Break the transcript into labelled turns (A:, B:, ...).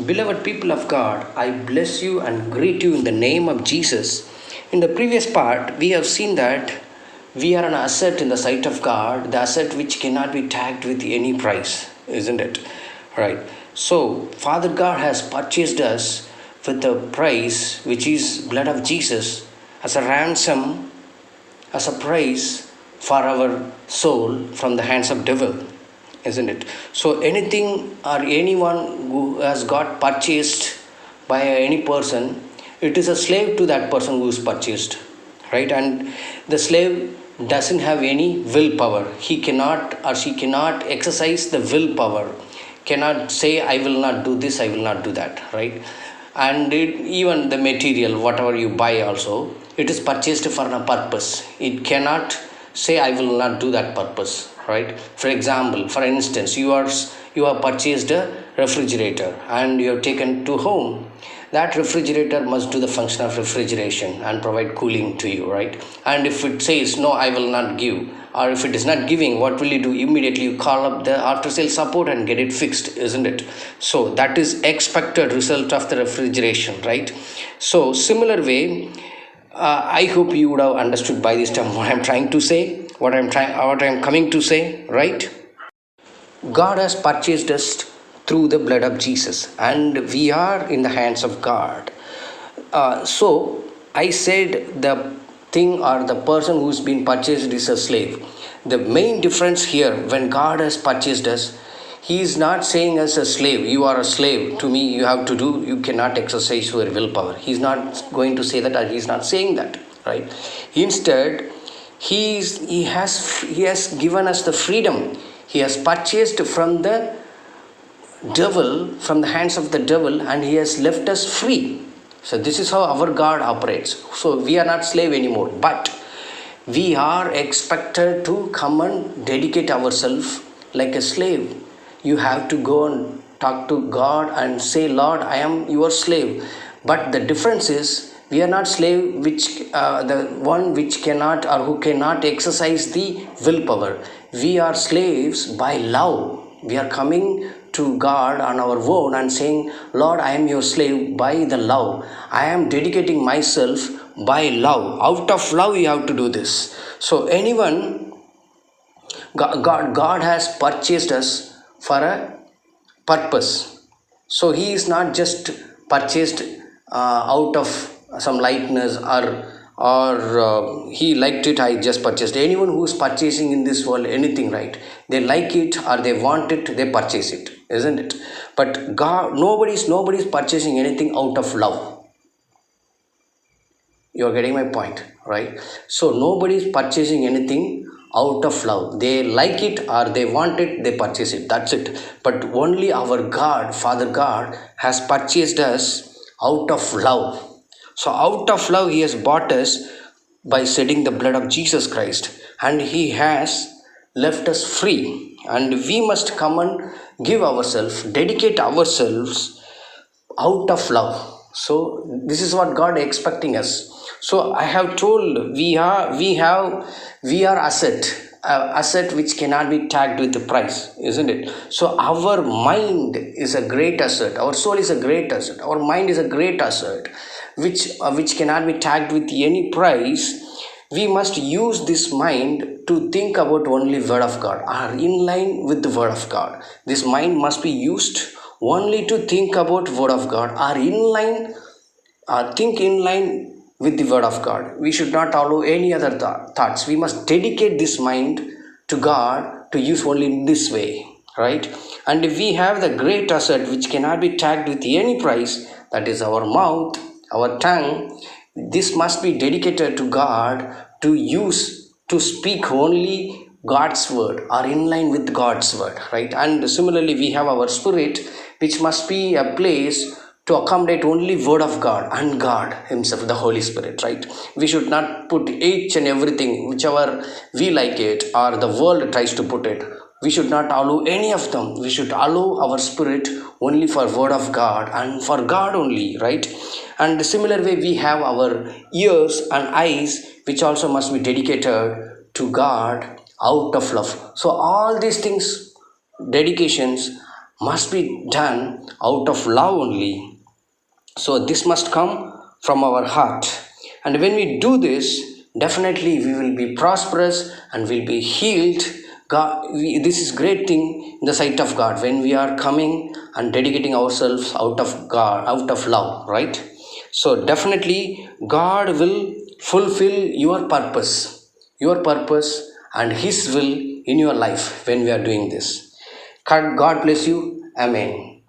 A: Beloved people of God, I bless you and greet you in the name of Jesus. In the previous part, we have seen that we are an asset in the sight of God, the asset which cannot be tagged with any price, isn't it? Right. So, Father God has purchased us with the price which is blood of Jesus as a ransom, as a price for our soul from the hands of devil, isn't it? So anything or anyone who has got purchased by any person, it is a slave to that person who is purchased, right? And the slave doesn't have any willpower. He cannot or she cannot exercise the willpower, cannot say I will not do this, I will not do that, right? And even the material whatever you buy also, it is purchased for a purpose. It cannot say I will not do that purpose, right? For example, for instance, you have purchased a refrigerator and you have taken to home. That refrigerator must do the function of refrigeration and provide cooling to you, right? And if it says no, I will not give, or if it is not giving, what will you do? Immediately you call up the after sale support and get it fixed, isn't it? So that is expected result of the refrigeration, right? So similar way, I hope you would have understood by this time what I'm trying to say, what I'm coming to say, right? God has purchased us through the blood of Jesus, and we are in the hands of God. So I said the thing or the person who's been purchased is a slave. The main difference here, when God has purchased us, He is not saying as a slave, you are a slave to me, you have to do, you cannot exercise your willpower. He's not going to say that, or he's not saying that, right? Instead, he has given us the freedom. He has purchased from the devil, from the hands of the devil, and he has left us free. So this is how our God operates. So we are not slave anymore, but we are expected to come and dedicate ourselves like a slave. You have to go and talk to God and say, Lord, I am your slave. But the difference is, we are not slave which the one which cannot or who cannot exercise the willpower. We are slaves by love. We are coming to God on our own and saying, Lord, I am your slave by the love. I am dedicating myself by love. Out of love, you have to do this. So anyone, God has purchased us for a purpose. So he is not just purchased out of some lightness, or he liked it, I just purchased. Anyone who is purchasing in this world anything, right? They like it or they want it, they purchase it, isn't it? But God, nobody's purchasing anything out of love. You're getting my point, right? So nobody's purchasing anything out of love. They like it or they want it, they purchase it, that's it. But only our God, Father God, has purchased us out of love. So out of love, He has bought us by shedding the blood of Jesus Christ, and He has left us free. And we must come and give ourselves, dedicate ourselves out of love. So this is what God expecting us. So I have told, we are asset which cannot be tagged with the price, isn't it? So our mind is a great asset, our soul is a great asset, our mind is a great asset, which cannot be tagged with any price. We must use this mind to think about only word of God, are in line with the word of God. This mind must be used only to think about word of God, are in line, think in line with the word of God. We should not allow any other thoughts. We must dedicate this mind to God to use only in this way, right? And if we have the great asset which cannot be tagged with any price, that is our mouth, our tongue, this must be dedicated to God to use, to speak only God's word, or in line with God's word, right? And similarly, we have our spirit, which must be a place to accommodate only word of God and God Himself, the Holy Spirit, right? We should not put each and everything, whichever we like it or the world tries to put it. We should not allow any of them. We should allow our spirit only for word of God and for God only, right? And similar way, we have our ears and eyes, which also must be dedicated to God out of love. So all these things, dedications, must be done out of love only. So this must come from our heart. And when we do this, definitely we will be prosperous and will be healed. This is great thing in the sight of God when we are coming and dedicating ourselves out of God, out of love, right? So definitely God will fulfill your purpose and His will in your life when we are doing this. God bless you. Amen.